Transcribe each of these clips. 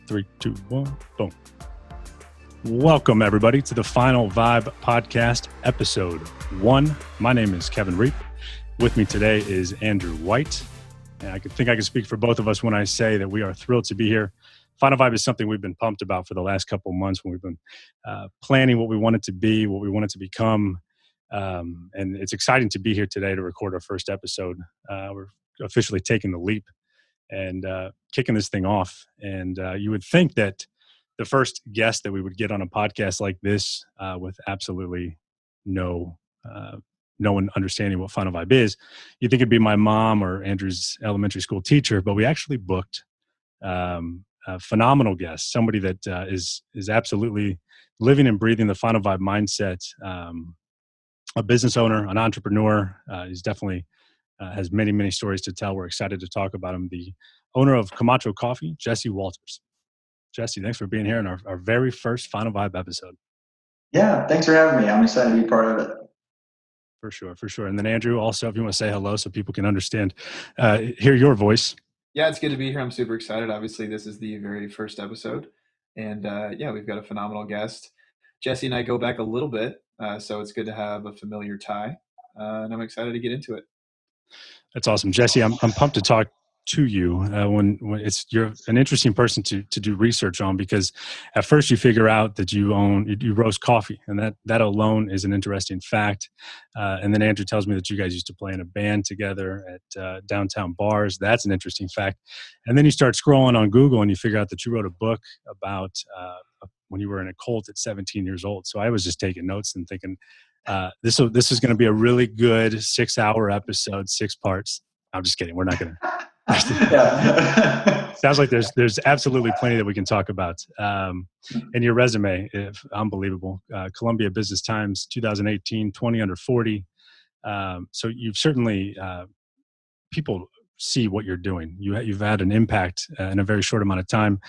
3, 2, 1, boom. Welcome, everybody, to the FinalVibe podcast, episode 1. My name is Kevin Reap. With me today is Andrew White. And I think I can speak for both of us when I say that we are thrilled to be here. FinalVibe is something we've been pumped about for the last couple of months when we've been planning what we want it to be, what we want it to become. And it's exciting to be here today to record our first episode. We're officially taking the leap and kicking this thing off. And you would think that the first guest that we would get on a podcast like this with absolutely no one understanding what FinalVibe is, you'd think it'd be my mom or Andrew's elementary school teacher, but we actually booked a phenomenal guest, somebody that is absolutely living and breathing the FinalVibe mindset, a business owner, an entrepreneur. He's definitely has many, many stories to tell. We're excited to talk about him. The owner of Camacho Coffee, Jesse Walters. Jesse, thanks for being here in our very first FinalVibe episode. Yeah, thanks for having me. I'm excited to be part of it. For sure. And then Andrew, also, if you want to say hello so people can understand, hear your voice. Yeah, it's good to be here. I'm super excited. Obviously, this is the very first episode. And we've got a phenomenal guest. Jesse and I go back a little bit, so it's good to have a familiar tie. And I'm excited to get into it. That's awesome. Jesse, I'm pumped to talk to you when you're an interesting person to do research on, because at first you figure out that you roast coffee, and that alone is an interesting fact. And then Andrew tells me that you guys used to play in a band together at downtown bars. That's an interesting fact. And then you start scrolling on Google and you figure out that you wrote a book about when you were in a cult at 17 years old. So I was just taking notes and thinking, this is going to be a really good 6-hour episode, 6 parts. I'm just kidding. We're not going to. Sounds like there's absolutely plenty that we can talk about. And your resume, unbelievable. Columbia Business Times, 2018, 20 under 40. So you've certainly, people see what you're doing. You've had an impact in a very short amount of time,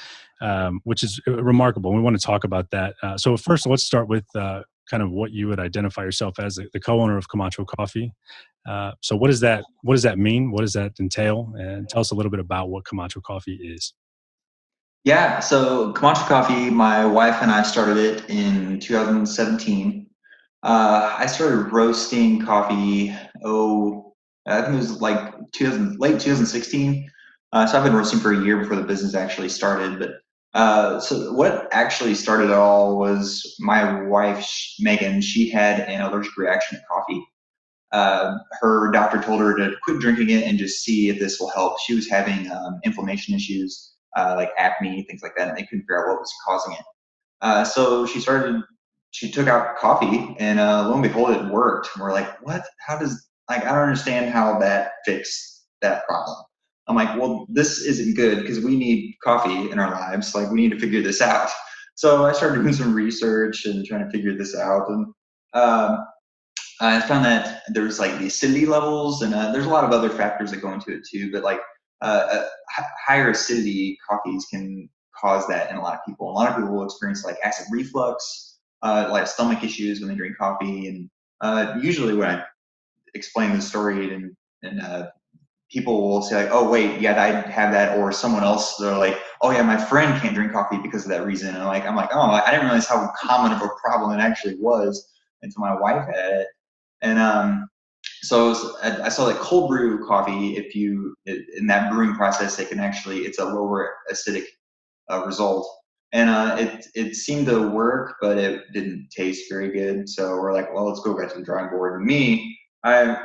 which is remarkable. We want to talk about that. So first, let's start with kind of what you would identify yourself as, the co-owner of Camacho Coffee. So what does that mean? What does that entail? And tell us a little bit about what Camacho Coffee is. Yeah, so Camacho Coffee, my wife and I started it in 2017. I started roasting coffee, I think it was like late 2016. So I've been roasting for a year before the business actually started. But so what actually started it all was my wife, Megan. She had an allergic reaction to coffee. Her doctor told her to quit drinking it and just see if this will help. She was having inflammation issues, like acne, things like that, and they couldn't figure out what was causing it. So she took out coffee, and lo and behold, it worked. And we're like, what? I don't understand how that fixed that problem. I'm like, well, this isn't good because we need coffee in our lives. Like, we need to figure this out. So I started doing some research and trying to figure this out. And I found that there's like the acidity levels, and there's a lot of other factors that go into it too. But like higher acidity coffees can cause that in a lot of people. A lot of people will experience like acid reflux, like stomach issues when they drink coffee. And usually when I explain the story and people will say like, oh wait, yeah, I have that, or someone else, they're like, oh yeah, my friend can't drink coffee because of that reason. And I'm like, oh, I didn't realize how common of a problem it actually was until my wife had it. And so I saw that cold brew coffee, in that brewing process, it's a lower acidic result. And it seemed to work, but it didn't taste very good. So we're like, well, let's go back to the drawing board. And me, my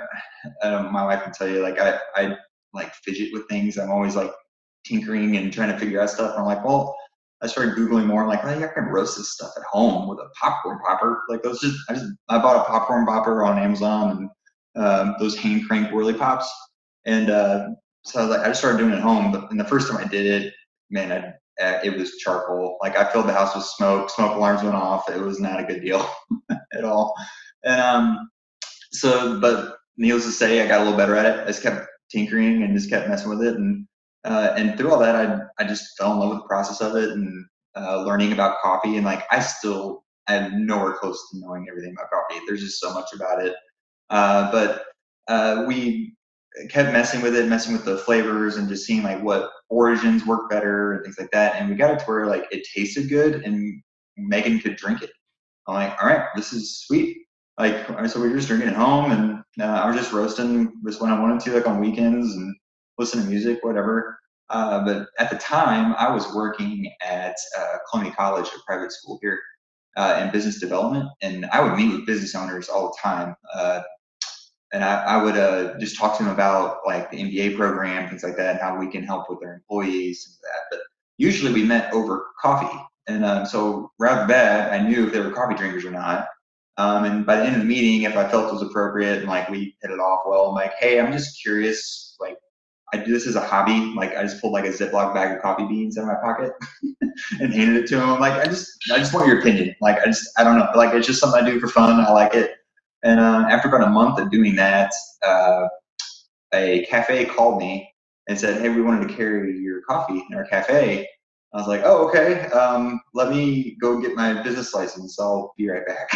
wife can tell you, like, I like fidget with things. I'm always like tinkering and trying to figure out stuff. And I'm like, well, I started Googling more. I'm like, well, I can roast this stuff at home with a popcorn popper. Like, I bought a popcorn popper on Amazon, and those hand crank whirly pops. And so I was like, I just started doing it at home. And the first time I did it, man, it was charcoal. Like, I filled the house with smoke. Smoke alarms went off. It was not a good deal at all. And but needless to say, I got a little better at it. I just kept tinkering and just kept messing with it. And through all that, I just fell in love with the process of it, and learning about coffee. And like, I'm nowhere close to knowing everything about coffee. There's just so much about it. But we kept messing with the flavors and just seeing like what origins work better and things like that. And we got it to where like it tasted good and Megan could drink it. I'm like, all right, this is sweet. Like, so we were just drinking at home, and I was just roasting just when I wanted to, like on weekends, and listen to music, whatever. But at the time, I was working at Columbia College, a private school here, in business development, and I would meet with business owners all the time. And I would just talk to them about like the MBA program, things like that, and how we can help with their employees and that. But usually we met over coffee. And so right off the bat, I knew if they were coffee drinkers or not. And by the end of the meeting, if I felt it was appropriate and like we hit it off well, I'm like, hey, I'm just curious. Like, I do this as a hobby. Like, I just pulled like a Ziploc bag of coffee beans out of my pocket and handed it to him. I'm like, I just want your opinion. Like, I don't know. Like, it's just something I do for fun. I like it. And after about a month of doing that, a cafe called me and said, hey, we wanted to carry your coffee in our cafe. I was like, oh, okay. Let me go get my business license. I'll be right back.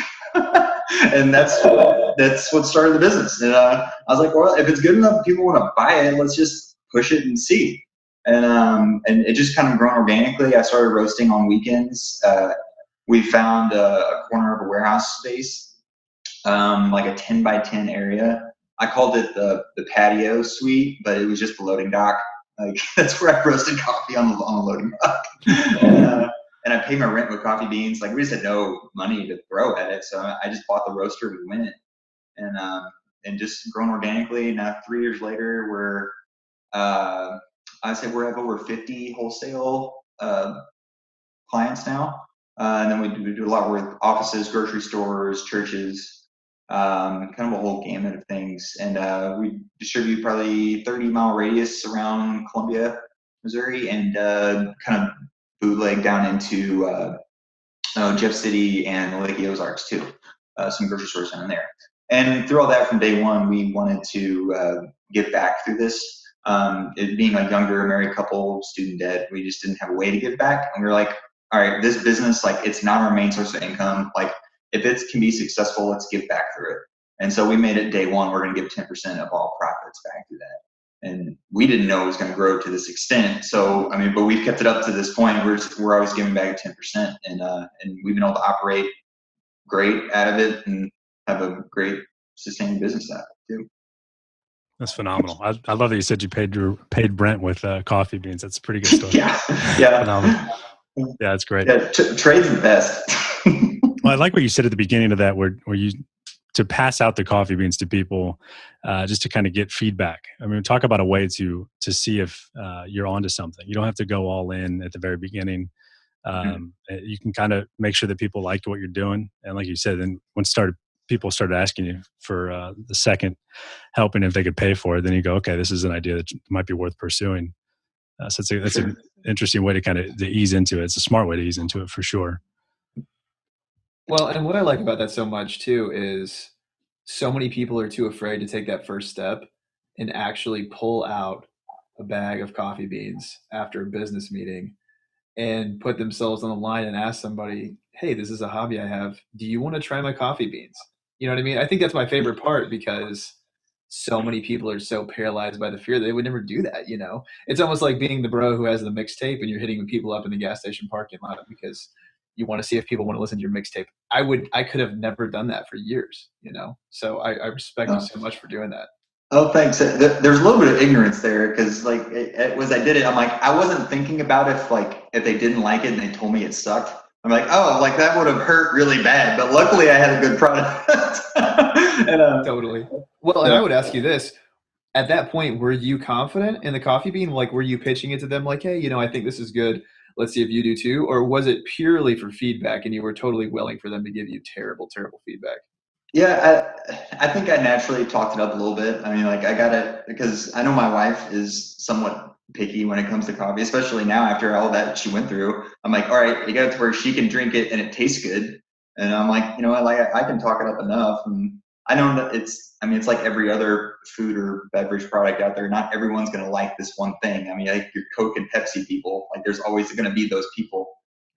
And that's what started the business. And I was like, well, if it's good enough, people want to buy it. Let's just push it and see. And it just kind of grown organically. I started roasting on weekends. We found a corner of a warehouse space, like a 10 by 10 area. I called it the patio suite, but it was just the loading dock. Like, that's where I roasted coffee on the loading dock. And I paid my rent with coffee beans. Like, we just had no money to throw at it, so I just bought the roaster. We went, and just grown organically. Now 3 years later, we're I say we have over 50 wholesale clients now, and then we do a lot with offices, grocery stores, churches, kind of a whole gamut of things. And we distribute probably 30-mile radius around Columbia, Missouri, and kind of bootleg down into Jeff City and Lake Ozarks too. Some grocery stores down there. And through all that, from day one, we wanted to give back through this. It being a younger married couple, student debt, we just didn't have a way to give back. And we were like, all right, this business, like, it's not our main source of income. Like, if it can be successful, let's give back through it. And so we made it day one, we're going to give 10% of all profits back through that. And we didn't know it was going to grow to this extent. So, I mean, but we've kept it up to this point. We're always giving back 10%. And we've been able to operate great out of it and have a great sustained business out of it too. That's phenomenal. I love that you said you paid Brent with coffee beans. That's a pretty good story. Yeah. Phenomenal. Yeah, that's great. Yeah, trade's the best. Well, I like what you said at the beginning of that, where you to pass out the coffee beans to people, just to kind of get feedback. I mean, talk about a way to see if you're onto something. You don't have to go all in at the very beginning. You can kind of make sure that people liked what you're doing, and like you said, then when people started asking you for the second helping, if they could pay for it, then you go, okay, this is an idea that might be worth pursuing. So that's an interesting way to ease into it. It's a smart way to ease into it for sure. Well, and what I like about that so much too is so many people are too afraid to take that first step and actually pull out a bag of coffee beans after a business meeting and put themselves on the line and ask somebody, hey, this is a hobby I have. Do you want to try my coffee beans? You know what I mean? I think that's my favorite part, because so many people are so paralyzed by the fear that they would never do that. You know, it's almost like being the bro who has the mixtape and you're hitting people up in the gas station parking lot because you want to see if people want to listen to your mixtape. I could have never done that for years, you know? So I respect you so much for doing that. Oh, thanks. There's a little bit of ignorance there, because like I did it, I'm like, I wasn't thinking about if they didn't like it and they told me it sucked. I'm like, oh, like that would have hurt really bad. But luckily, I had a good product. Totally. Well, and I would ask you this: at that point, were you confident in the coffee bean? Like, were you pitching it to them like, hey, I think this is good. Let's see if you do too. Or was it purely for feedback and you were totally willing for them to give you terrible, terrible feedback? Yeah, I think I naturally talked it up a little bit. I mean, like, I got it because I know my wife is somewhat picky when it comes to coffee, especially now after all that she went through. I'm like, all right, you got it to where she can drink it and it tastes good. And I'm like, I can talk it up enough. And I know that it's like every other food or beverage product out there. Not everyone's going to like this one thing. I mean, like your Coke and Pepsi people, like there's always going to be those people.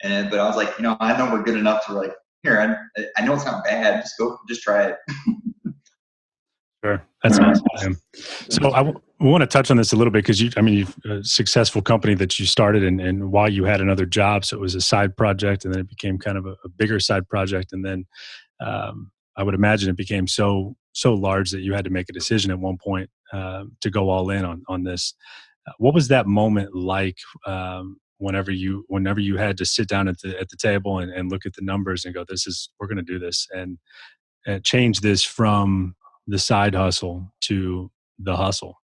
But I was like, I know we're good enough to like, here, I know it's not bad. Just try it. Sure. That's awesome. Man. So I want to touch on this a little bit because you've a successful company that you started and while you had another job, so it was a side project and then it became kind of a bigger side project. And then I would imagine it became so large that you had to make a decision at one point to go all in on this. What was that moment like whenever you had to sit down at the table and look at the numbers and go, we're going to do this and change this from the side hustle to the hustle?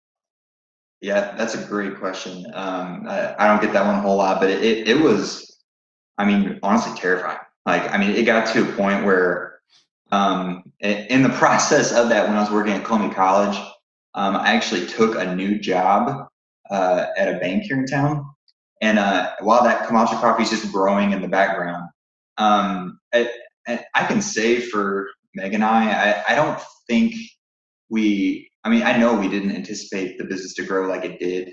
Yeah, that's a great question. I don't get that one a whole lot, but it was, I mean, honestly terrifying. Like, I mean, it got to a point where in the process of that, when I was working at Columbia College, I actually took a new job at a bank here in town. And while that Camacho Coffee is just growing in the background, I, I can say for Meg and I don't think I mean, I know we didn't anticipate the business to grow like it did.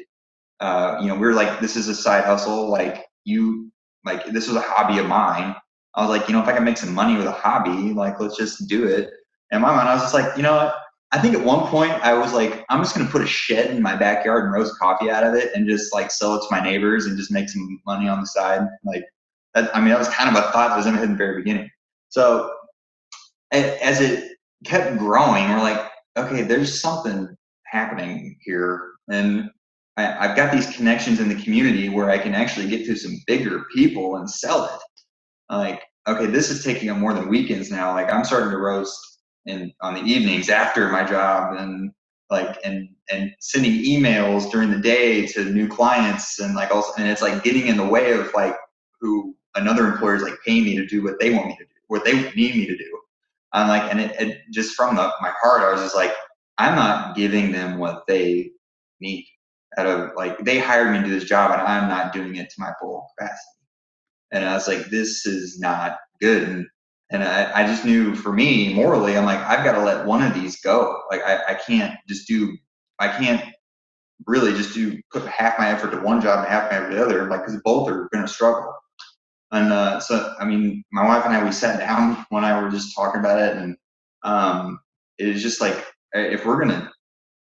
We were like, this is a side hustle. Like this was a hobby of mine. I was like, if I can make some money with a hobby, like, let's just do it. And in my mind, I was just like, you know what? I think at one point I was like, I'm just going to put a shed in my backyard and roast coffee out of it and just like sell it to my neighbors and just make some money on the side. Like that, I mean, that was kind of a thought that was in my head in the very beginning. So as it kept growing, we're like, okay, there's something happening here. And I've got these connections in the community where I can actually get to some bigger people and sell it. Like, okay, this is taking up more than weekends now. Like I'm starting to roast on the evenings after my job and sending emails during the day to new clients and like also, and it's like getting in the way of like who another employer is like paying me to do what they want me to do, what they need me to do. I'm like, and it just from my heart, I was just like, I'm not giving them what they need. They hired me to do this job, and I'm not doing it to my full capacity. And I was like, this is not good. And I just knew for me morally, I'm like, I've got to let one of these go. Like I can't really just put half my effort to one job and half my effort to the other, like because both are going to struggle. And so, I mean, my wife and I, we sat down one night, we were just talking about it. And it was just like, if we're going to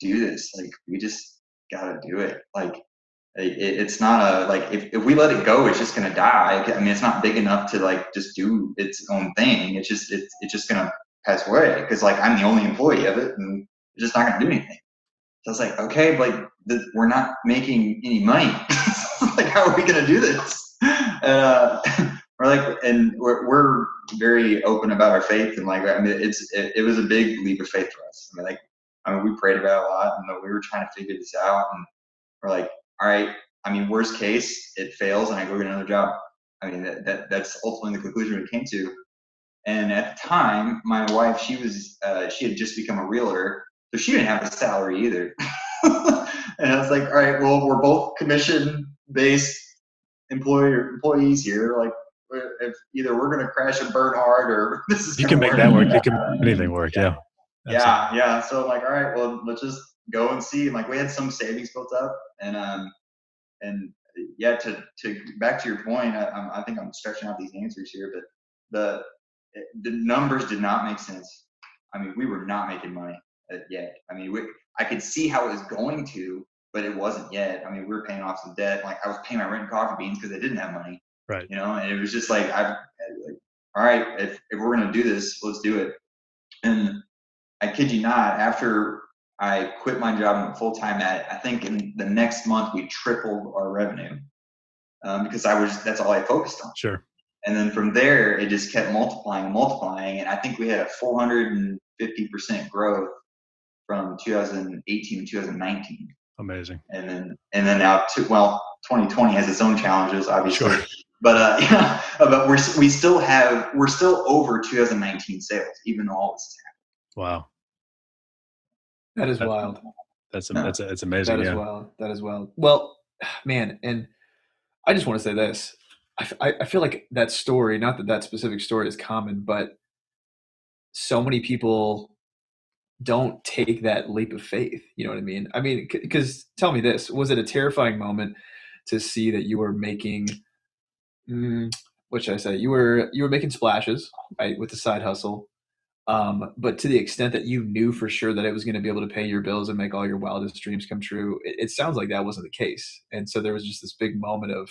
do this, like, we just got to do it. Like, it's not like, if we let it go, it's just going to die. I mean, it's not big enough to like, just do its own thing. It's just going to pass away. Cause like, I'm the only employee of it and it's just not going to do anything. So I was like, okay, like we're not making any money. Like, how are we going to do this? We're like, and we're very open about our faith, and like, I mean, it was a big leap of faith for us. I mean, we prayed about it a lot, and we were trying to figure this out, and we're like, all right. I mean, worst case, it fails, and I go get another job. I mean, that's ultimately the conclusion we came to. And at the time, my wife, she had just become a realtor, so she didn't have a salary either. And I was like, all right, well, we're both commission-based employees here. Like, if either we're going to crash and burn hard, or this is you can make that work. You can make anything work. Yeah. Yeah. So I'm like, all right, well, let's just go and see. And like, we had some savings built up, and yeah, to back to your point, I think I'm stretching out these answers here, but the numbers did not make sense. I mean, we were not making money yet. I mean, I could see how it was going to, but it wasn't yet. I mean, we were paying off some debt. Like, I was paying my rent and coffee beans because I didn't have money. Right. And it was just like, all right, if we're going to do this, let's do it. And I kid you not, after I quit my job and went full time at it, I think in the next month we tripled our revenue because that's all I focused on. Sure. And then from there, it just kept multiplying and multiplying. And I think we had a 450% growth from 2018 to 2019. Amazing. And then now, 2020 has its own challenges, obviously. Sure. But but we're still over 2019 sales, even though all this is happening. Wow. That is wild. That's amazing. That is wild. That is wild. Well, man, and I just want to say this. I feel like that story, not that specific story is common, but so many people don't take that leap of faith. You know what I mean? I mean, because tell me this, was it a terrifying moment to see that you were making, what should I say? You were making splashes, right, with the side hustle. But to the extent that you knew for sure that it was going to be able to pay your bills and make all your wildest dreams come true, it sounds like that wasn't the case. And so there was just this big moment of,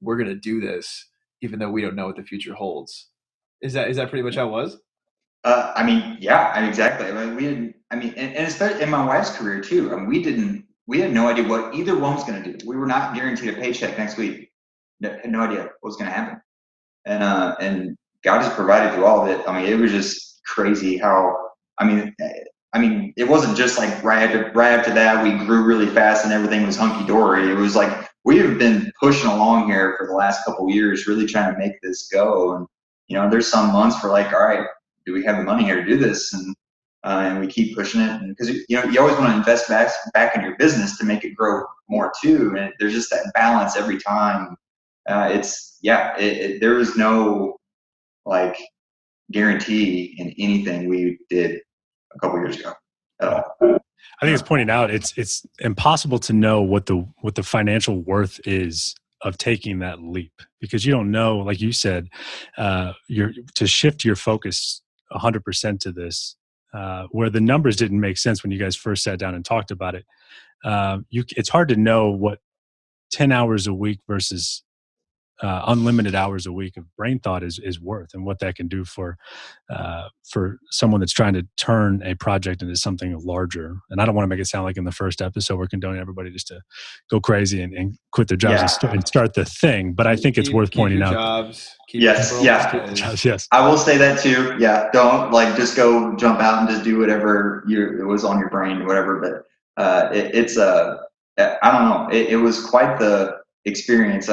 we're going to do this, even though we don't know what the future holds. Is that pretty much how it was? I mean, yeah, exactly. I mean, and especially in my wife's career too. I mean, we had no idea what either one was going to do. We were not guaranteed a paycheck next week. Had no idea what was going to happen. And God just provided through all of it. I mean, it was just crazy how, I mean, it wasn't just like right after that, we grew really fast and everything was hunky dory. It was like, we have been pushing along here for the last couple of years, really trying to make this go. And, there's some months we're like, all right, do we have the money here to do this? And we keep pushing it. And because, you always want to invest back in your business to make it grow more too. And there's just that balance every time. There is no like guarantee in anything we did a couple years ago at all. I think it's pointing out it's impossible to know what the financial worth is of taking that leap, because you don't know, like you said, to shift your focus 100% to this, where the numbers didn't make sense when you guys first sat down and talked about it. It's hard to know what 10 hours a week versus unlimited hours a week of brain thought is worth, and what that can do for someone that's trying to turn a project into something larger. And I don't want to make it sound like in the first episode we're condoning everybody just to go crazy and quit their jobs and start the thing. But I think it's worth pointing out. Jobs, yes. I will say that too. Yeah, don't just go jump out and just do whatever it was on your brain, whatever. But I don't know. It was quite the experience.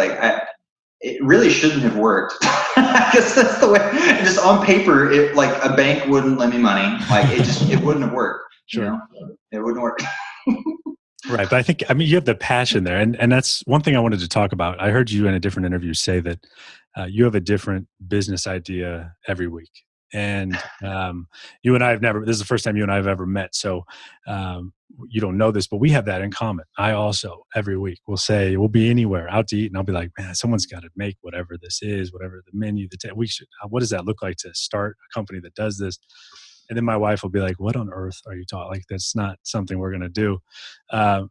It really shouldn't have worked. I guess that's the way. Just on paper, a bank wouldn't lend me money. It wouldn't have worked. Sure. It wouldn't work. Right, but I mean, you have the passion there, and that's one thing I wanted to talk about. I heard you in a different interview say that you have a different business idea every week, and you and I have never. This is the first time you and I have ever met, so. You don't know this, but we have that in common. I also, every week, will say, we'll be anywhere out to eat, and I'll be like, man, someone's got to make whatever this is, whatever the menu, what does that look like to start a company that does this? And then my wife will be like, what on earth are you talking? That's not something we're going to do.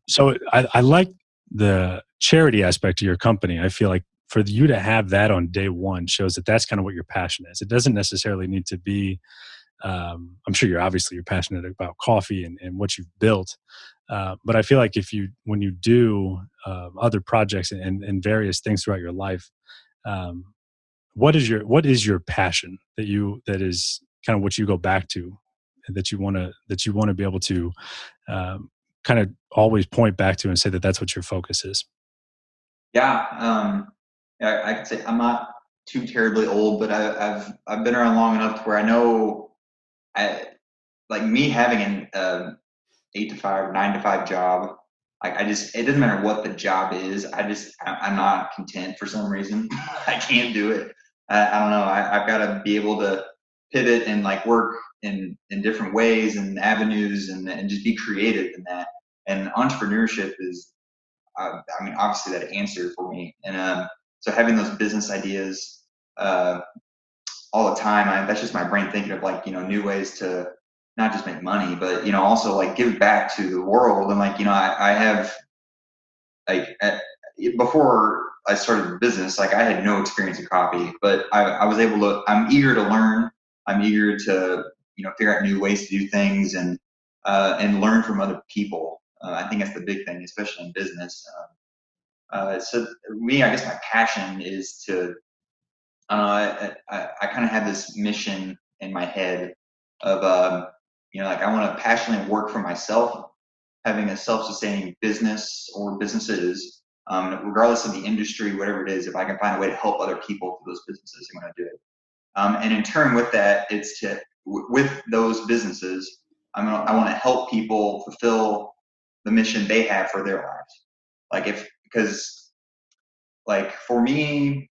So I like the charity aspect of your company. I feel like for you to have that on day one shows that that's kind of what your passion is. It doesn't necessarily need to be, I'm sure you're passionate about coffee and what you've built. But I feel like when you do other projects and various things throughout your life, what is your passion that is kind of what you go back to, that you want to be able to kind of always point back to and say that that's what your focus is? Yeah, I could say I'm not too terribly old, but I've been around long enough to where I know. Me having an 8 to 5, 9 to 5 job. It doesn't matter what the job is. I'm not content for some reason. I can't do it. I don't know. I've got to be able to pivot and work in different ways and avenues and just be creative in that. And entrepreneurship is, obviously that answer for me. And so having those business ideas, all the time, that's just my brain thinking of new ways to not just make money, but also give back to the world. And I have before I started the business, I had no experience in coffee, but I was able to. I'm eager to learn. I'm eager to figure out new ways to do things and learn from other people. I think that's the big thing, especially in business. So me, I guess my passion is to. I kind of have this mission in my head of, I want to passionately work for myself, having a self-sustaining business or businesses, regardless of the industry, whatever it is. If I can find a way to help other people through those businesses, I'm going to do it. And in turn with that, it's with those businesses, I want to help people fulfill the mission they have for their lives. Because for me,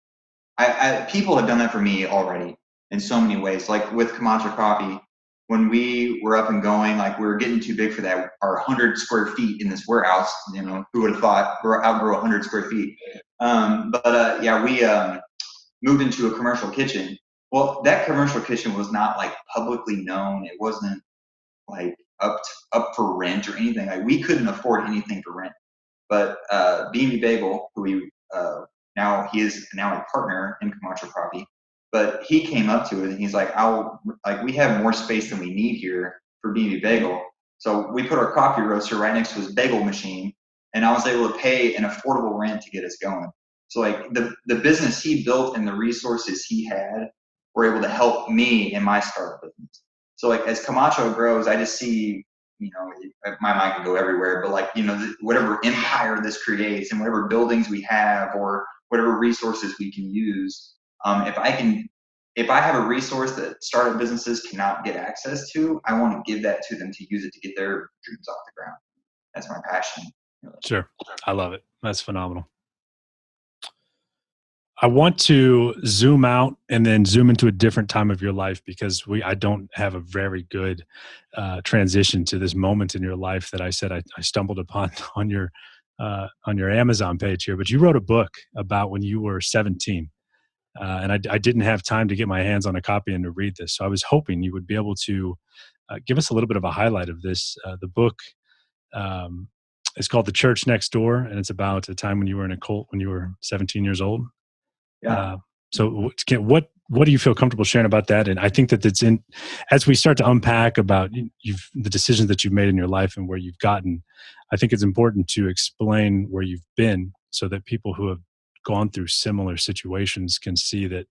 people have done that for me already in so many ways. With Camacho Coffee, when we were up and going, we were getting too big for that. Our 100 square feet in this warehouse, who would have thought outgrow 100 square feet? We moved into a commercial kitchen, Well, that commercial kitchen was not like publicly known. It wasn't like up for rent or anything. Like we couldn't afford anything for rent. But B&B Bagel, who now he is now a partner in Camacho Coffee, but he came up to it and he's like, we have more space than we need here for B&B Bagel. So we put our coffee roaster right next to his bagel machine, and I was able to pay an affordable rent to get us going. So like the business he built and the resources he had were able to help me in my startup business. So like as Camacho grows, I just see, my mind can go everywhere, but like, whatever empire this creates and whatever buildings we have or whatever resources we can use, if I have a resource that startup businesses cannot get access to, I want to give that to them to use it to get their dreams off the ground. That's my passion. Really. Sure. I love it. That's phenomenal. I want to zoom out and then zoom into a different time of your life because I don't have a very good transition to this moment in your life that I said I stumbled upon on your Amazon page here. But you wrote a book about when you were 17, and I didn't have time to get my hands on a copy and to read this. So I was hoping you would be able to give us a little bit of a highlight of this. The book is called "The Church Next Door," and it's about a time when you were in a cult when you were 17 years old. Yeah. So what do you feel comfortable sharing about that? And I think that it's as we start to unpack about the decisions that you've made in your life and where you've gotten, I think it's important to explain where you've been so that people who have gone through similar situations can see that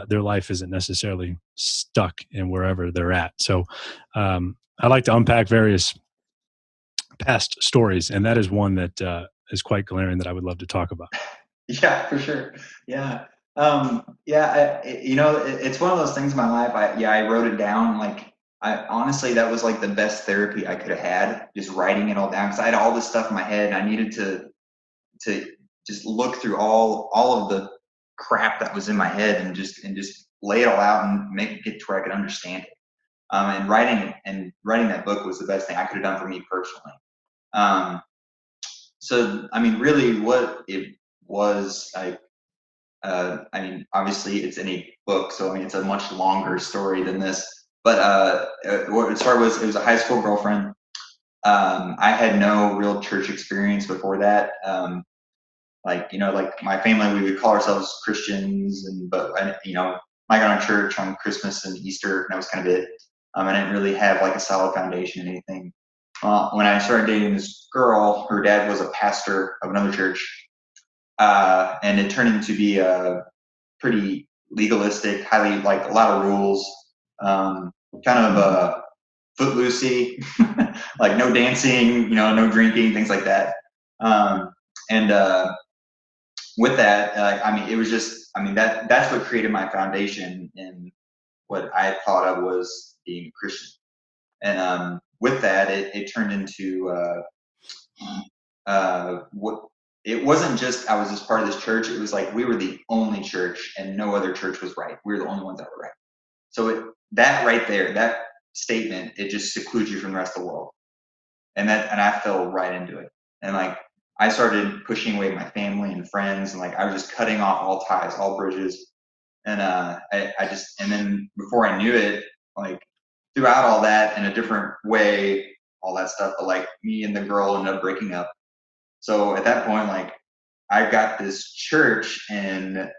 their life isn't necessarily stuck in wherever they're at. So I like to unpack various past stories, and that is one that is quite glaring that I would love to talk about. Yeah, for sure. Yeah. It's one of those things in my life. I wrote it down. Like, I honestly, that was like the best therapy I could have had, just writing it all down. Cause I had all this stuff in my head and I needed to just look through all of the crap that was in my head and just lay it all out and make it get to where I could understand it. And writing that book was the best thing I could have done for me personally. So, I mean, really what it was like, obviously it's in a book, so I mean, it's a much longer story than this. But what it started was, it was a high school girlfriend. I had no real church experience before that. Like my family, we would call ourselves Christians, but I got to church on Christmas and Easter, and that was kind of it. I didn't really have like a solid foundation or anything. When I started dating this girl, her dad was a pastor of another church, and it turned into be a pretty legalistic, highly like a lot of rules, kind of footloosey, like no dancing, no drinking, things like that. And with that, it was just, that's what created my foundation in what I thought of was being a Christian. And with that, it turned into what it wasn't just I was just part of this church. It was like we were the only church and no other church was right. We were the only ones that were right. So that right there, that statement, it just secludes you from the rest of the world. And I fell right into it. And like I started pushing away my family and friends, and like I was just cutting off all ties, all bridges. And and then before I knew it, like throughout all that in a different way, all that stuff, but like me and the girl ended up breaking up. So at that point, like I got this church and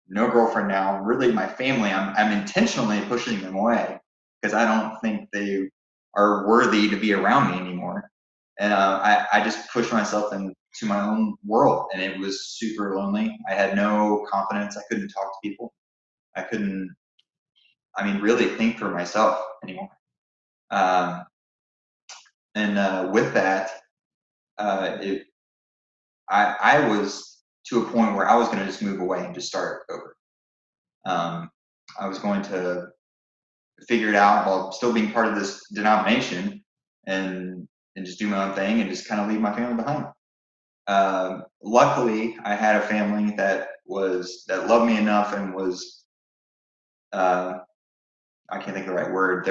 no girlfriend now. Really, my family, I'm intentionally pushing them away because I don't think they are worthy to be around me anymore. And I just pushed myself into my own world, and it was super lonely. I had no confidence. I couldn't talk to people. I couldn't, really think for myself anymore. With that, I was to a point where I was going to just move away and just start over. I was going to figure it out while still being part of this denomination and just do my own thing and just kind of leave my family behind. Luckily, I had a family that loved me enough and was, I can't think of the right word.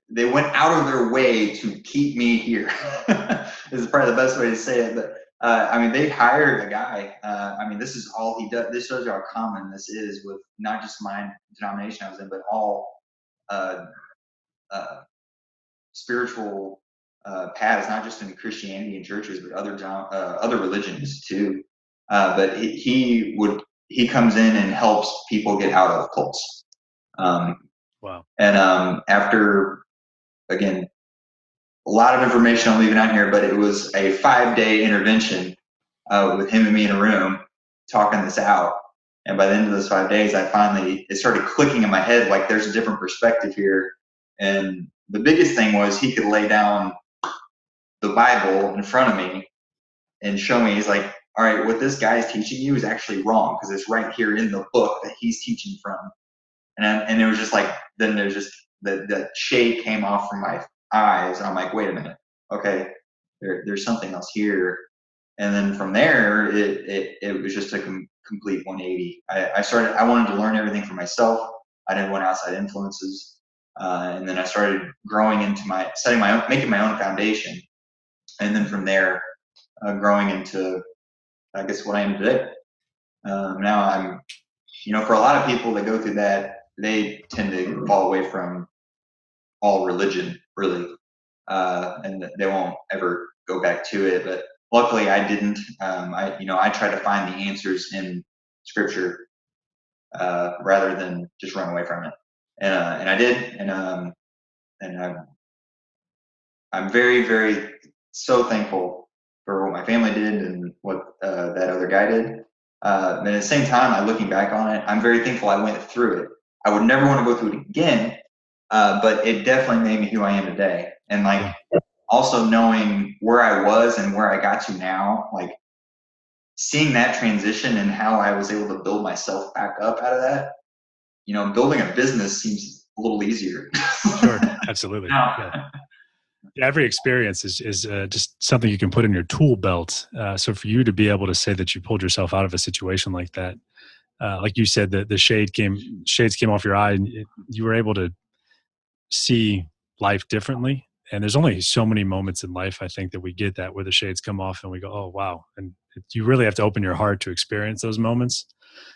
They went out of their way to keep me here. This is probably the best way to say it, but I mean, they hired a guy. I mean, this is all he does. This shows you how common this is with not just my denomination I was in, but all uh, uh, spiritual paths, not just in Christianity and churches, but other religions too. But he comes in and helps people get out of cults. Wow. And after, again, a lot of information I'm leaving out here, but it was a 5-day intervention with him and me in a room talking this out. And by the end of those 5 days, it started clicking in my head, like there's a different perspective here. And the biggest thing was he could lay down the Bible in front of me and show me, he's like, all right, what this guy is teaching you is actually wrong because it's right here in the book that he's teaching from. And it was just like, then there's just the shade came off from my eyes. And I'm like, wait a minute. Okay, there's something else here. And then from there, it was just a complete 180. I wanted to learn everything for myself. I didn't want outside influences. And then I started growing into making my own foundation. And then from there, growing into, I guess, what I am today. Now I'm, for a lot of people that go through that, they tend to fall away from all religion, really, and they won't ever go back to it. But luckily, I didn't. I try to find the answers in Scripture rather than just run away from it, and I did, and I'm very, very so thankful for what my family did and what that other guy did. And at the same time, looking back on it, I'm very thankful I went through it. I would never want to go through it again, but it definitely made me who I am today. And also knowing where I was and where I got to now, seeing that transition and how I was able to build myself back up out of that, building a business seems a little easier. Sure, absolutely. Yeah. Every experience is just something you can put in your tool belt. So for you to be able to say that you pulled yourself out of a situation like that, like you said, the shades came off your eye, and you were able to see life differently. And there's only so many moments in life, I think, that we get that where the shades come off and we go, oh, wow. And you really have to open your heart to experience those moments.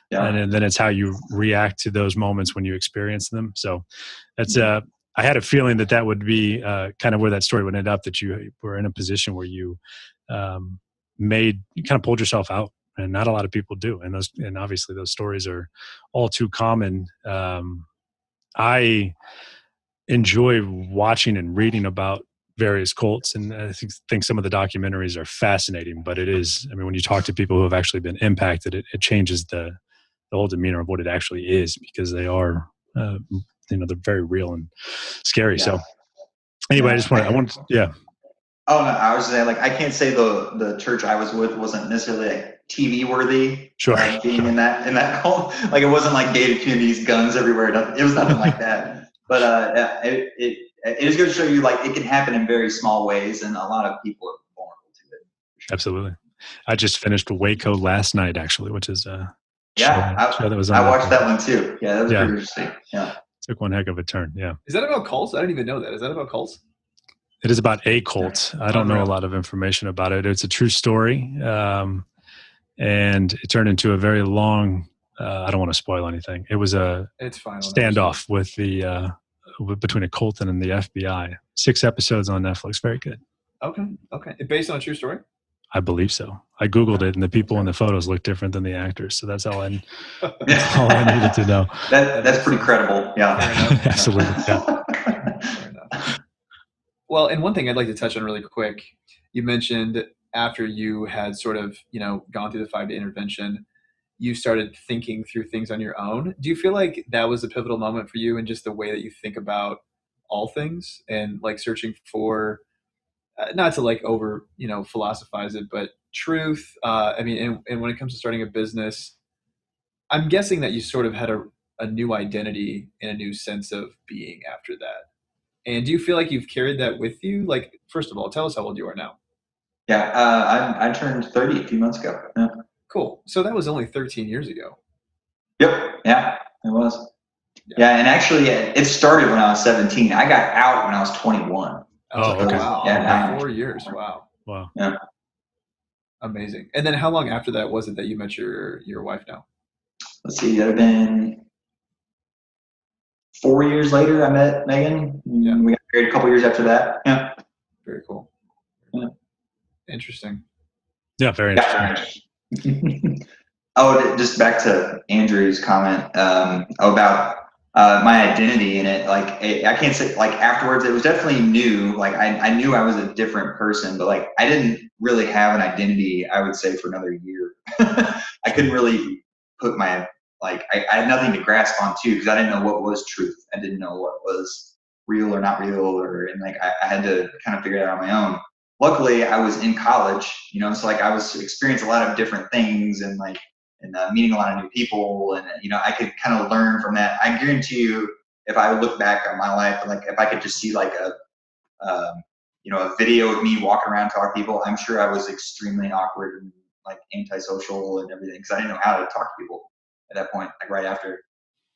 Yeah. And then it's how you react to those moments when you experience them. So that's, I had a feeling that would be kind of where that story would end up, that you were in a position where you you kind of pulled yourself out, and not a lot of people do. And obviously those stories are all too common. I enjoy watching and reading about various cults, and I think some of the documentaries are fascinating, but it is, I mean, when you talk to people who have actually been impacted, it changes the whole demeanor of what it actually is, because they are, they're very real and scary. Yeah. So anyway, I wanted to, yeah. Oh, no, I was just saying, I can't say the church I was with wasn't necessarily TV worthy. Sure. Being in that cult, it wasn't like gated communities, guns everywhere. It was nothing like that. But it is good to show you it can happen in very small ways, and a lot of people are vulnerable to it. Sure. Absolutely. I just finished Waco last night, actually, which is show that was I watched that one too. Yeah, that was pretty interesting. Yeah. Took one heck of a turn. Yeah. Is that about cults? I didn't even know that. Is that about cults? It is about a cult. I don't know a lot of information about it. It's a true story. And it turned into a very long, I don't want to spoil anything. It was a standoff with between a cult and the FBI. 6 episodes on Netflix. Very good. Okay. Based on a true story? I believe so. I Googled it, and the people in the photos look different than the actors. So that's all I needed to know. That's pretty credible. Yeah. Absolutely. Yeah. Fair enough. Well, and one thing I'd like to touch on really quick, you mentioned after you had sort of, gone through the 5-day intervention, you started thinking through things on your own. Do you feel like that was a pivotal moment for you in just the way that you think about all things, and searching for, not to over, philosophize it, but truth? And when it comes to starting a business, I'm guessing that you sort of had a new identity and a new sense of being after that. And do you feel like you've carried that with you? First of all, tell us how old you are now. Yeah, I turned 30 a few months ago. Yeah. Cool. So that was only 13 years ago. Yep. Yeah, it was. Yeah, and actually, it started when I was 17. I got out when I was 21. Oh, okay. Wow. Yeah, 4 years. Wow. Wow. Yeah. Amazing. And then how long after that was it that you met your wife now? Let's see, that had been 4 years later. I met Megan. Yeah. We got married a couple years after that. Yeah. Very cool. Yeah. Interesting. Yeah, very interesting. Just back to Andrew's comment about my identity in it. Like, I can't say, like, afterwards, it was definitely new. Like, I knew I was a different person, but like, I didn't really have an identity, I would say, for another year. I couldn't really put my, like, I had nothing to grasp on too, because I didn't know what was truth. I didn't know what was real or not real, and like, I had to kind of figure it out on my own. Luckily, I was in college, so like, I was experiencing a lot of different things, and like, meeting a lot of new people, and I could kind of learn from that. I guarantee you, if I look back on my life, like, if I could just see like a video of me walking around talking to people, I'm sure I was extremely awkward and like antisocial and everything, because I didn't know how to talk to people at that point, like right after.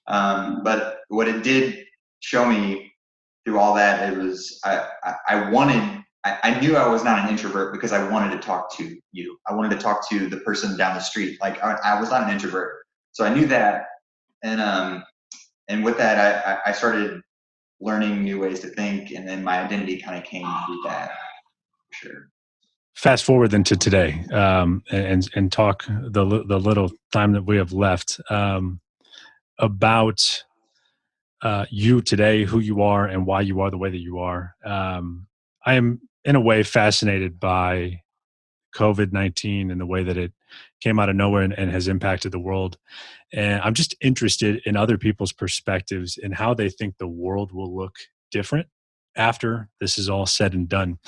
But what it did show me through all that, it was I knew I was not an introvert because I wanted to talk to you. I wanted to talk to the person down the street. Like, I was not an introvert, so I knew that, and with that, I started learning new ways to think, and then my identity kind of came through that. For sure. Fast forward then to today, and talk the little time that we have left about you today, who you are, and why you are the way that you are. I am, in a way, fascinated by COVID-19 and the way that it came out of nowhere and has impacted the world. And I'm just interested in other people's perspectives and how they think the world will look different after this is all said and done.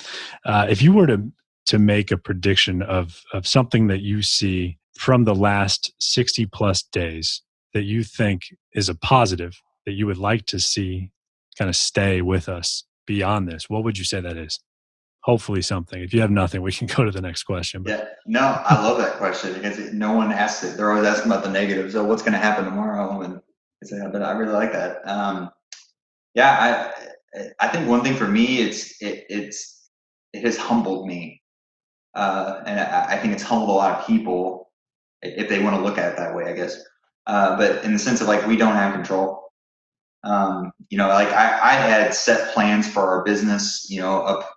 If you were to make a prediction of something that you see from the last 60 plus days that you think is a positive that you would like to see kind of stay with us beyond this, what would you say that is? Hopefully something. If you have nothing, we can go to the next question. But. Yeah, no, I love that question because no one asks it. They're always asking about the negatives. So what's going to happen tomorrow? And but I really like that. Yeah, I think one thing for me, it has humbled me, and I think it's humbled a lot of people if they want to look at it that way, I guess. But in the sense of like, we don't have control. Like, I had set plans for our business, up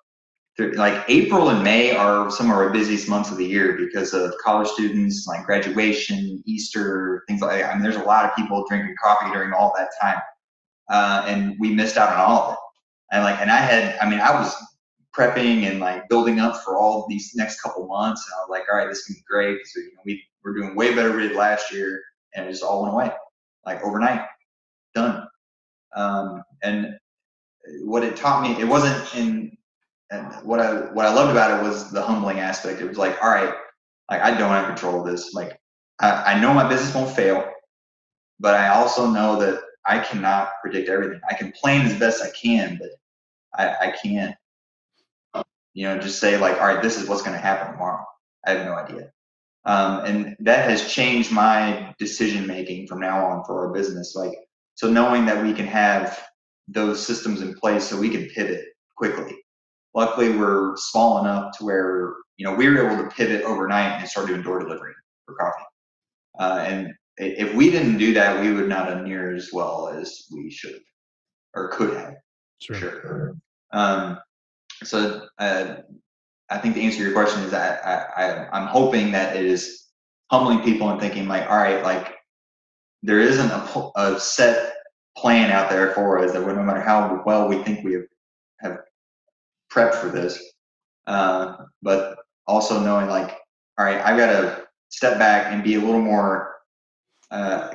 like April and May are some of our busiest months of the year because of college students, like graduation, Easter, things like that. I mean, there's a lot of people drinking coffee during all that time. And we missed out on all of it. And I was prepping and like building up for all these next couple months. And I was like, all right, this can be great. So, we're doing way better than we did last year. And it just all went away, like overnight, done. And what it taught me, it wasn't and what I loved about it was the humbling aspect. It was like, all right, like, I don't have control of this. Like, I know my business won't fail, but I also know that I cannot predict everything. I can plan as best I can, but I can't, just say like, all right, this is what's going to happen tomorrow. I have no idea. And that has changed my decision making from now on for our business. Like, so knowing that we can have those systems in place so we can pivot quickly. Luckily, we're small enough to where, we were able to pivot overnight and start doing door delivery for coffee. And if we didn't do that, we would not have near as well as we should have or could have. Sure. So I think the answer to your question is that I'm hoping that it is humbling people and thinking like, all right, like, there isn't a set plan out there for us that no matter how well we think we have prepped for this, but also knowing like, all right, I've got to step back and be a little more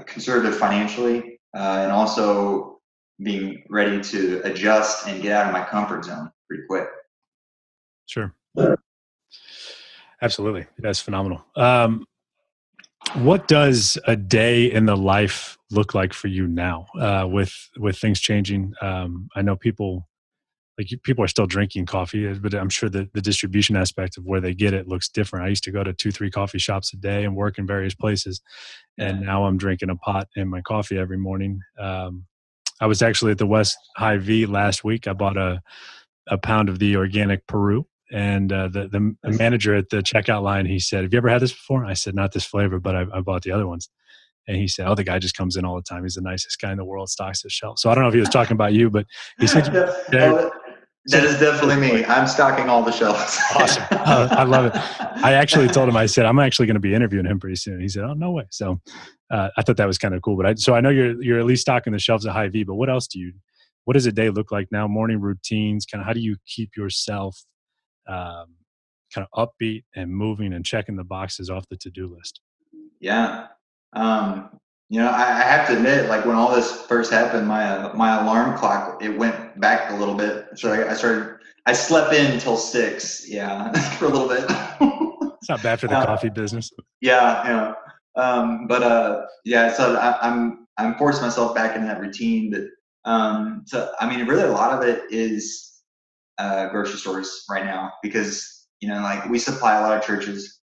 conservative financially, and also being ready to adjust and get out of my comfort zone pretty quick. Sure. Absolutely. That's phenomenal. What does a day in the life look like for you now, with things changing? I know people are still drinking coffee, but I'm sure that the distribution aspect of where they get it looks different. I used to go to 2-3 coffee shops a day and work in various places. And now I'm drinking a pot in my coffee every morning. I was actually at the West High V last week. I bought a pound of the organic Peru, And the manager at the checkout line, he said, "Have you ever had this before?" I said, "Not this flavor, but I bought the other ones." And he said, "Oh, the guy just comes in all the time. He's the nicest guy in the world, stocks his shelf." So I don't know if he was talking about you, but he said, that is definitely me. I'm stocking all the shelves. Awesome. I love it. I actually told him, I said, "I'm actually going to be interviewing him pretty soon." He said, "Oh, no way." So I thought that was kind of cool. But so I know you're at least stocking the shelves at Hy-Vee, but what does a day look like now? Morning routines, kind of how do you keep yourself kind of upbeat and moving and checking the boxes off the to-do list? Yeah. I have to admit, like when all this first happened, my alarm clock, it went back a little bit. So I slept in until 6. Yeah. For a little bit. It's not bad for the coffee business. Yeah. So I'm forcing myself back in that routine, but really a lot of it is grocery stores right now, because like we supply a lot of churches,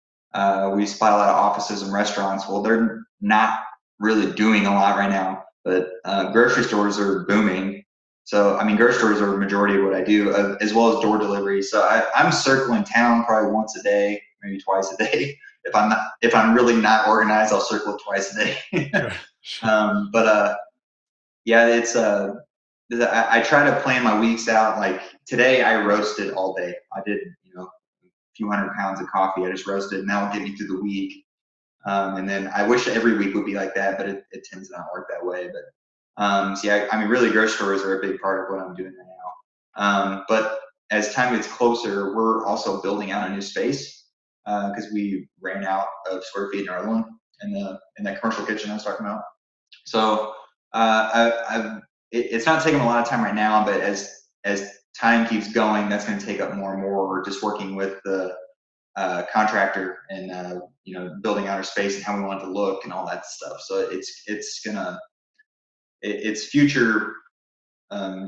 we supply a lot of offices and restaurants. Well, they're not really doing a lot right now, but grocery stores are booming. So grocery stores are a majority of what I do, as well as door delivery. So I'm circling town probably once a day, maybe twice a day. If I'm really not organized, I'll circle it twice a day. Sure. It's I try to plan my weeks out. Like today, I roasted all day. I did a few 100 pounds of coffee. I just roasted, and that will get me through the week. And then I wish every week would be like that, but it tends to not work that way. But really, grocery stores are a big part of what I'm doing right now. But as time gets closer, we're also building out a new space because we ran out of square feet in our one in that commercial kitchen I was talking about. So it's not taking a lot of time right now, but as time keeps going, that's going to take up more and more. We're just working with the contractor and building out our space and how we want it to look and all that stuff. So it's future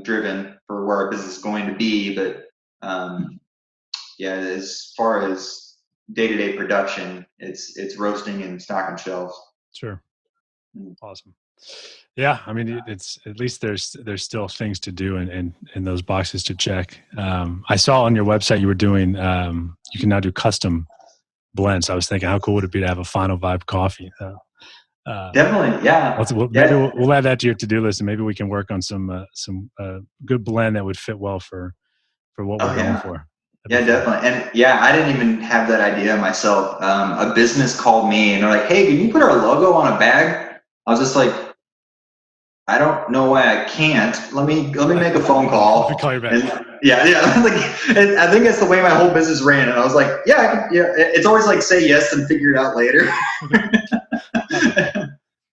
driven for where our business is going to be. But as far as day-to-day production, it's roasting and stocking shelves. Sure. Awesome. Yeah, it's at least there's still things to do and those boxes to check. I saw on your website you were doing you can now do custom blends. I was thinking, how cool would it be to have a FinalVibe coffee? Definitely, yeah. Maybe we'll add that to your to-do list, and maybe we can work on some good blend that would fit well for what we're going for. Definitely. And I didn't even have that idea myself. A business called me and they're like, "Hey, can you put our logo on a bag?" I was just like, "I don't know why I can't. Let me make a phone call." Let me call you back. And I think that's the way my whole business ran. And I was like, "Yeah, it's always like say yes and figure it out later."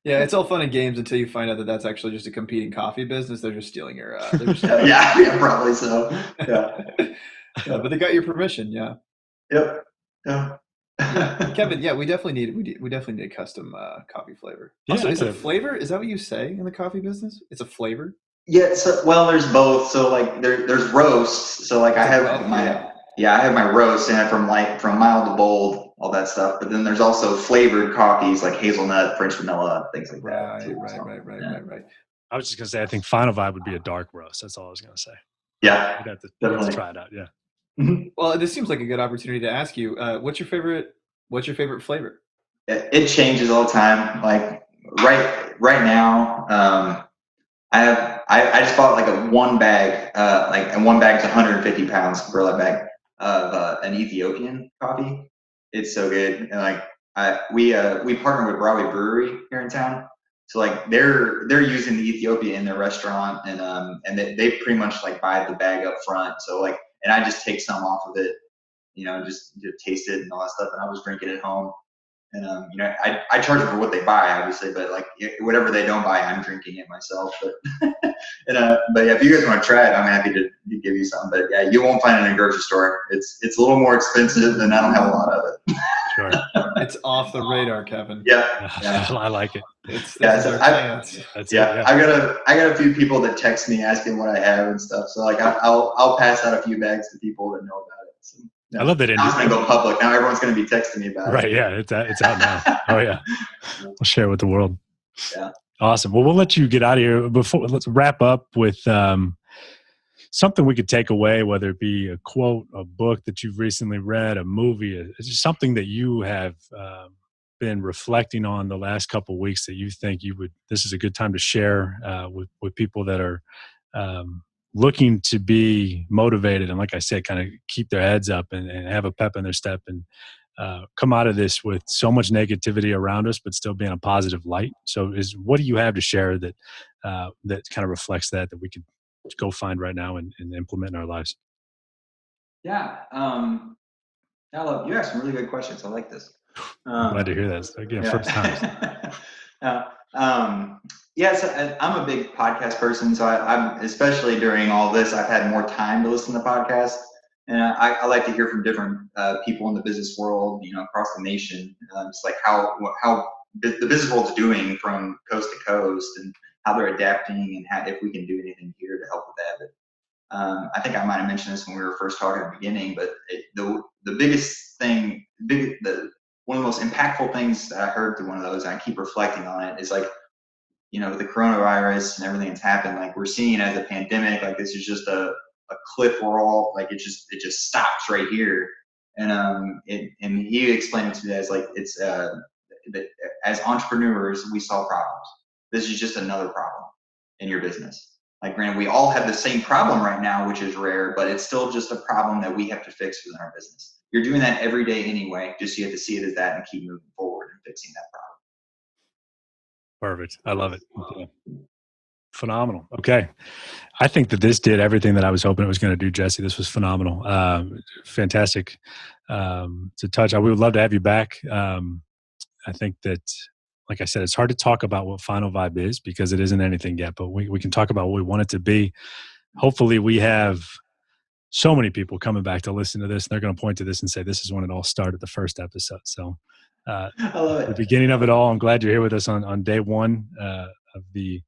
Yeah, it's all fun and games until you find out that that's actually just a competing coffee business. They're just stealing your. Yeah, probably so. Yeah. But they got your permission. Yeah. Yep. Yeah. Kevin, we definitely need a custom coffee flavor. Yeah, also, is it a flavor? Is that what you say in the coffee business? It's a flavor? Yeah. So, there's both. So like there's roasts. So like I have my roast and from mild to bold, all that stuff. But then there's also flavored coffees like hazelnut, French vanilla, things like that. Right. I was just gonna say, I think FinalVibe would be a dark roast. That's all I was gonna say. Yeah, we'd have to try it out. Yeah. Mm-hmm. Well, this seems like a good opportunity to ask you, what's your favorite flavor? It changes all the time. Like right now, I just bought like a one bag, and one bag's 150 pounds Burlap bag of an Ethiopian coffee. It's so good, and we partner with Broadway Brewery here in town. So like they're using the Ethiopia in their restaurant, and they pretty much like buy the bag up front. So and I just take some off of it, just to taste it and all that stuff. And I was drinking it at home, and I charge them for what they buy, obviously, but whatever they don't buy, I'm drinking it myself. But if you guys want to try it, I'm happy to give you some. But you won't find it in a grocery store. It's a little more expensive, and I don't have a lot of it. Sure. It's off the radar, Kevin. Yeah. I like it. I got a few people that text me asking what I have and stuff. So I'll pass out a few bags to people that know about it. So, I love that. Now it's going to go public. Now everyone's going to be texting me about it. Right. Yeah. It's out now. Oh yeah. We'll share it with the world. Yeah. Awesome. Well, we'll let you get out of here. Let's wrap up with something we could take away, whether it be a quote, a book that you've recently read, a movie, it's just something that you have been reflecting on the last couple of weeks that you think this is a good time to share with people that are looking to be motivated. And like I said, kind of keep their heads up and have a pep in their step and come out of this with so much negativity around us, but still being a positive light. So what do you have to share that kind of reflects that we could go find right now and implement in our lives? Yeah. You asked some really good questions. I like this. I'm glad to hear that. Again, first time. I'm a big podcast person. So I'm, especially during all this, I've had more time to listen to podcasts. And I like to hear from different people in the business world, across the nation. It's like how the business world's doing from coast to coast and how they're adapting and if we can do anything here to help with that. But I think I might have mentioned this when we were first talking at the beginning, but the biggest thing, one of the most impactful things that I heard through one of those, and I keep reflecting on it, is like, with the coronavirus and everything that's happened, like we're seeing as a pandemic, like this is just a cliff we're all like, it just stops right here. And he explained it to me as like, it's that as entrepreneurs, we solve problems. This is just another problem in your business. Like, granted, we all have the same problem right now, which is rare, but it's still just a problem that we have to fix within our business. You're doing that every day anyway, just you have to see it as that and keep moving forward and fixing that problem. Perfect. I love it. Yeah. Phenomenal. Okay. I think that this did everything that I was hoping it was going to do, Jesse. This was phenomenal. Fantastic to touch. I would love to have you back. I think that, like I said, it's hard to talk about what FinalVibe is because it isn't anything yet, but we can talk about what we want it to be. Hopefully we have so many people coming back to listen to this and they're going to point to this and say, this is when it all started, the first episode. So I love it. The beginning of it all, I'm glad you're here with us on day one of the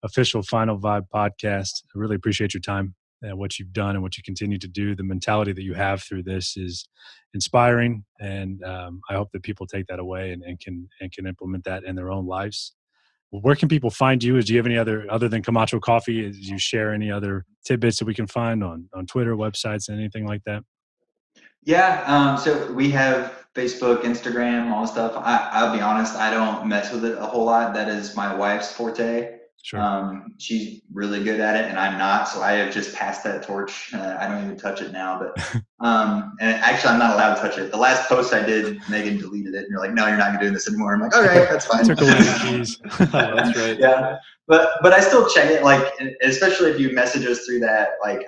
official FinalVibe podcast. I really appreciate your time and what you've done and what you continue to do. The mentality that you have through this is inspiring, and I hope that people take that away and can implement that in their own lives. Where can people find you? Do you have any other than Camacho Coffee? Do you share any other tidbits that we can find on Twitter, websites, anything like that? Yeah. So we have Facebook, Instagram, all the stuff. I'll be honest, I don't mess with it a whole lot. That is my wife's forte. Sure. She's really good at it and I'm not, so I have just passed that torch. I don't even touch it now, but and actually I'm not allowed to touch it. The last post I did, Megan deleted it and you're like, no, you're not doing this anymore. I'm like, okay, that's fine. Took away the keys. That's right. Yeah. But I still check it, like, especially if you message us through that, like,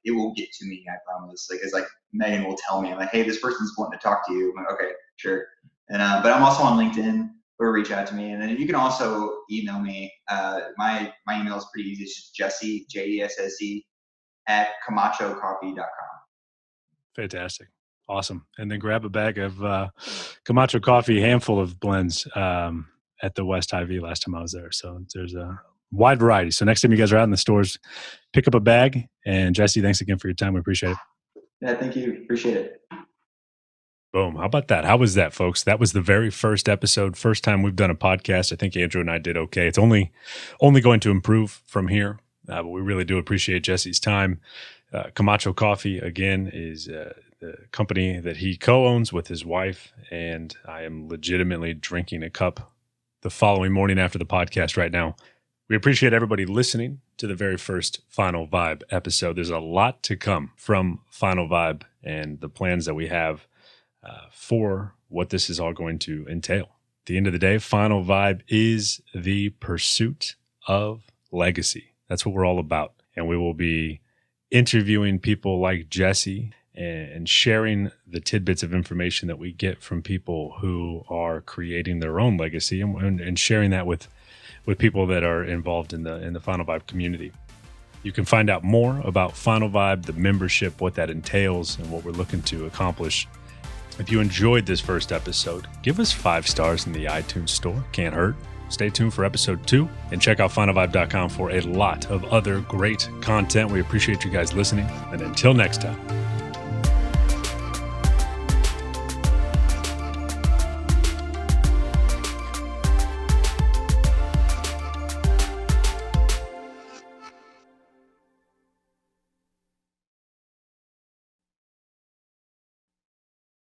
it will get to me, I promise. Like, it's like Megan will tell me, I'm like, hey, this person's wanting to talk to you. I'm like, okay, sure. And but I'm also on LinkedIn, or reach out to me, and then you can also email me. My email is pretty easy. It's just Jesse, JESSE at CamachoCoffee.com. Fantastic. Awesome. And then grab a bag of Camacho Coffee, handful of blends at the West Hy-Vee last time I was there. So there's a wide variety. So next time you guys are out in the stores, pick up a bag. And Jesse, thanks again for your time. We appreciate it. Yeah, thank you. Appreciate it. Boom. How about that? How was that, folks? That was the very first episode. First time we've done a podcast. I think Andrew and I did okay. It's only going to improve from here. But we really do appreciate Jesse's time. Camacho Coffee, again, is the company that he co-owns with his wife. And I am legitimately drinking a cup the following morning after the podcast right now. We appreciate everybody listening to the very first FinalVibe episode. There's a lot to come from FinalVibe and the plans that we have for what this is all going to entail. At the end of the day, FinalVibe is the pursuit of legacy. That's what we're all about. And we will be interviewing people like Jesse and sharing the tidbits of information that we get from people who are creating their own legacy and sharing that with people that are involved in the FinalVibe community. You can find out more about FinalVibe, the membership, what that entails, and what we're looking to accomplish. If you enjoyed this first episode, give us 5 stars in the iTunes store. Can't hurt. Stay tuned for episode 2 and check out FinalVibe.com for a lot of other great content. We appreciate you guys listening. And until next time.